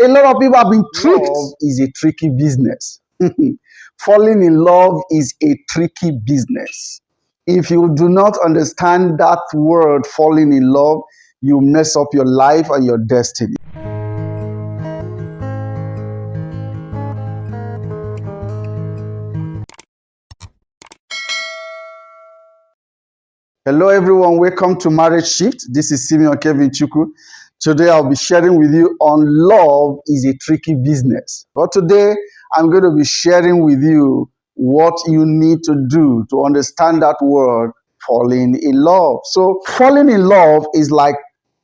A lot of people have been tricked. Love is a tricky business. Falling in love is a tricky business. If you do not understand that word, falling in love, you mess up your life and your destiny. Hello everyone, welcome to Marriage Shift. This is Steamy Kevin Chuku. Today I'll be sharing with you on love is a tricky business. But today I'm going to be sharing with you what you need to do to understand that word, falling in love. So falling in love is like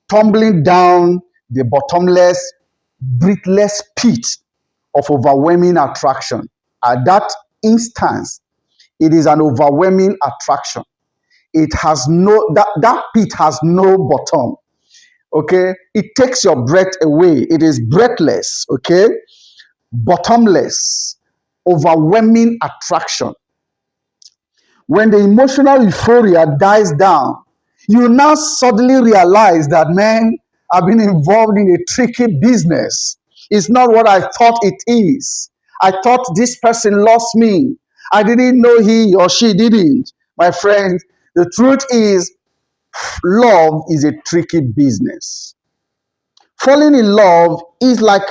tumbling down the bottomless, breathless pit of overwhelming attraction. At that instance, it is an overwhelming attraction. It has that pit has no bottom. Okay, it takes your breath away. It is breathless. Okay, bottomless, overwhelming attraction. When the emotional euphoria dies down, you now suddenly realize that, man, I've been involved in a tricky business. It's not what I thought it is. I thought this person lost me. I didn't know he or she didn't. My friend, the truth is, love is a tricky business. Falling in love is like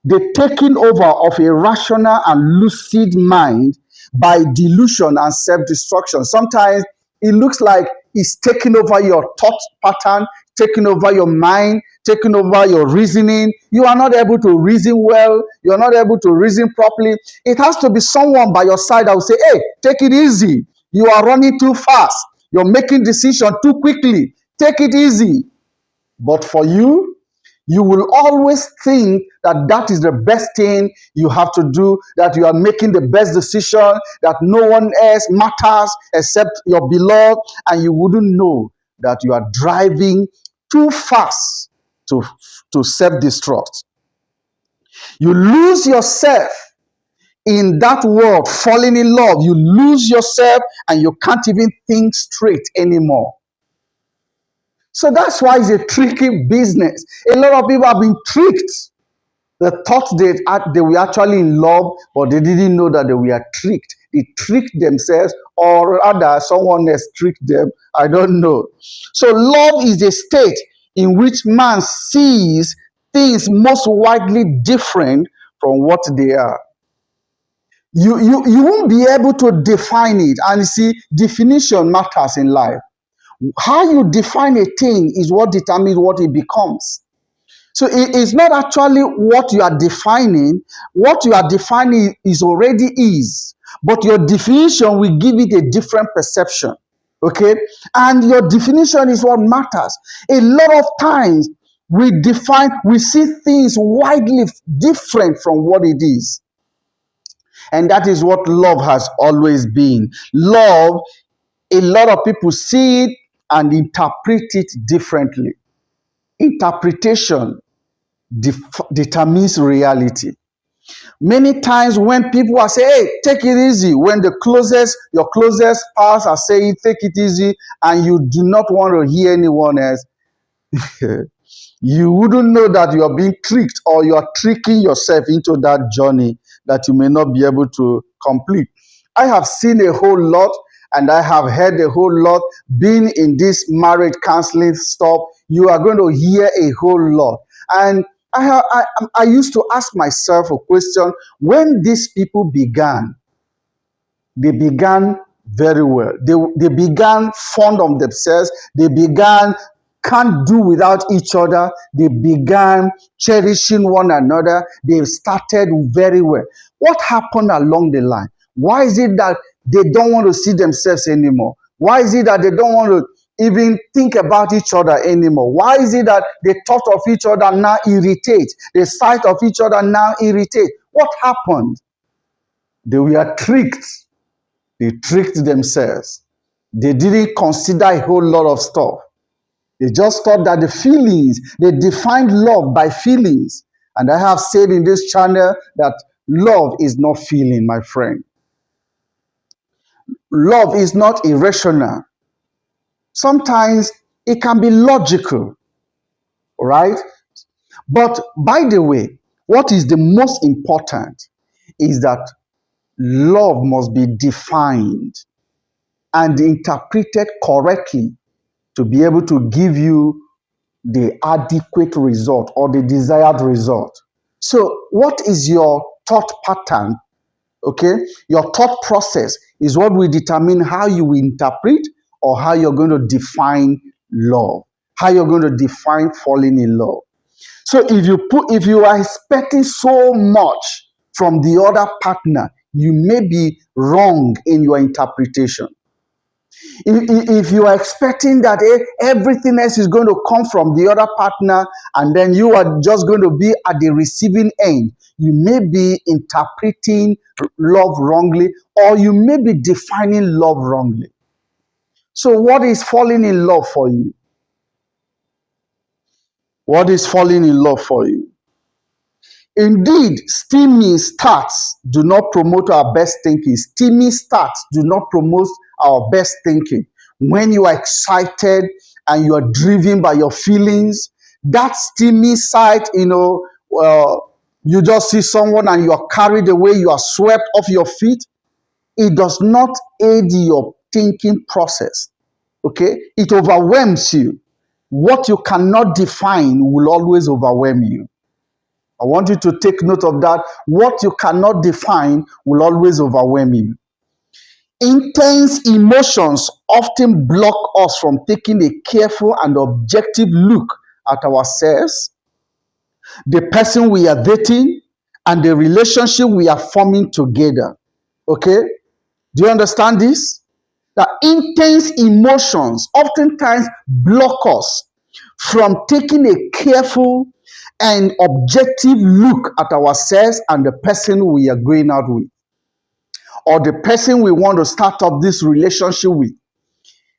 the taking over of a rational and lucid mind by delusion and self-destruction. Sometimes it looks like it's taking over your thought pattern, taking over your mind, taking over your reasoning. You are not able to reason well. You are not able to reason properly. It has to be someone by your side that will say, hey, take it easy. You are running too fast. You're making decisions too quickly. Take it easy. But for you, you will always think that that is the best thing you have to do, that you are making the best decision, that no one else matters except your beloved, and you wouldn't know that you are driving too fast to self-destruct. You lose yourself in that world, falling in love. You lose yourself and you can't even think straight anymore. So that's why it's a tricky business. A lot of people have been tricked. They thought they were actually in love, but they didn't know that they were tricked. They tricked themselves, or rather, someone else tricked them. I don't know. So love is a state in which man sees things most widely different from what they are. You won't be able to define it. And you see, definition matters in life. How you define a thing is what determines what it becomes. So it is not actually what you are defining. What you are defining is already is, but your definition will give it a different perception. Okay? And your definition is what matters. A lot of times we see things widely different from what it is. And that is what love has always been. Love, a lot of people see it and interpret it differently. Interpretation determines reality. Many times when people are saying, hey, take it easy, when your closest pals are saying, take it easy, and you do not want to hear anyone else, you wouldn't know that you are being tricked, or you are tricking yourself into that journey that you may not be able to complete. I have seen a whole lot, and I have heard a whole lot. Being in this marriage counseling stuff, you are going to hear a whole lot. And I used to ask myself a question: when these people began, they began very well. They began fond of themselves. They began can't do without each other. They began cherishing one another. They started very well. What happened along the line? Why is it that they don't want to see themselves anymore? Why is it that they don't want to even think about each other anymore? Why is it that the thought of each other now irritates? The sight of each other now irritates? What happened? They were tricked. They tricked themselves. They didn't consider a whole lot of stuff. They just thought that the feelings, they defined love by feelings. And I have said in this channel that love is not feeling, my friend. Love is not irrational. Sometimes it can be logical, right? But by the way, what is the most important is that love must be defined and interpreted correctly to be able to give you the adequate result or the desired result. So, what is your thought pattern? Okay, your thought process is what will determine how you will interpret or how you're going to define love, how you're going to define falling in love. So if you are expecting so much from the other partner, you may be wrong in your interpretation. If you are expecting that everything else is going to come from the other partner and then you are just going to be at the receiving end, you may be interpreting love wrongly or you may be defining love wrongly. So, what is falling in love for you? What is falling in love for you? Indeed, steamy starts do not promote our best thinking. Steamy starts do not promote our best thinking. When you are excited and you are driven by your feelings, that steamy side, you just see someone and you are carried away, you are swept off your feet. It does not aid your thinking process. Okay? It overwhelms you. What you cannot define will always overwhelm you. I want you to take note of that. What you cannot define will always overwhelm you. Intense emotions often block us from taking a careful and objective look at ourselves, the person we are dating, and the relationship we are forming together. Okay? Do you understand this? That intense emotions oftentimes block us from taking a careful and objective look at ourselves and the person we are going out with, or the person we want to start up this relationship with.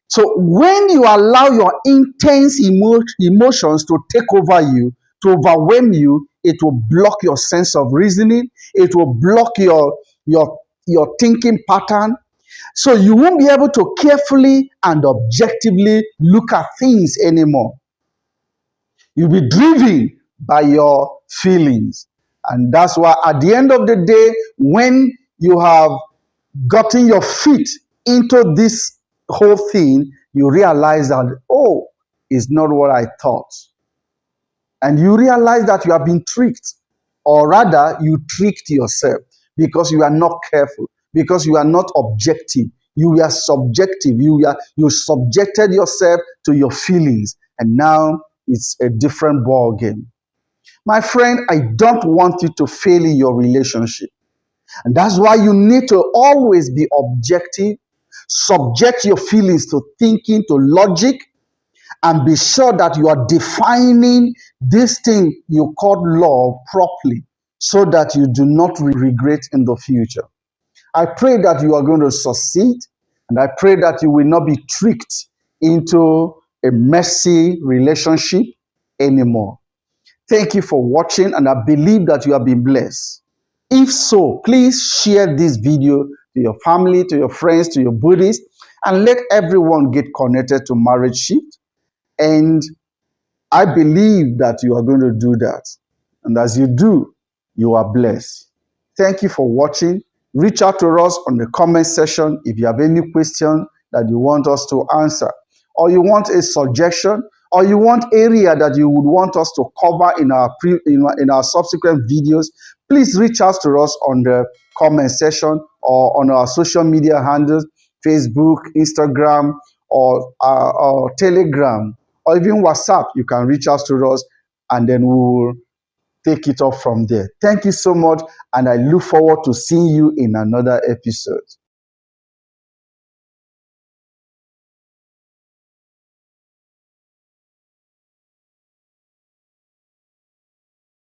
So when you allow your intense emotions to take over you, to overwhelm you, it will block your sense of reasoning. It will block your thinking pattern. So you won't be able to carefully and objectively look at things anymore. You'll be driven by your feelings. And that's why at the end of the day, when you have gotten your feet into this whole thing, you realize that, oh, it's not what I thought. And you realize that you have been tricked, or rather, you tricked yourself because you are not careful, because you are not objective. You are subjective. You subjected yourself to your feelings, and now it's a different ball game. My friend, I don't want you to fail in your relationship. And that's why you need to always be objective, subject your feelings to thinking, to logic, and be sure that you are defining this thing you call love properly so that you do not regret in the future. I pray that you are going to succeed, and I pray that you will not be tricked into a messy relationship anymore. Thank you for watching, and I believe that you have been blessed. If so, please share this video to your family, to your friends, to your buddies, and let everyone get connected to Marriage Shift. And I believe that you are going to do that. And as you do, you are blessed. Thank you for watching. Reach out to us on the comment section if you have any question that you want us to answer, or you want a suggestion, or you want area that you would want us to cover in our subsequent videos. Please reach out to us on the comment section or on our social media handles, Facebook, Instagram, or Telegram, or even WhatsApp. You can reach out to us, and then we will take it off from there. Thank you so much, and I look forward to seeing you in another episode.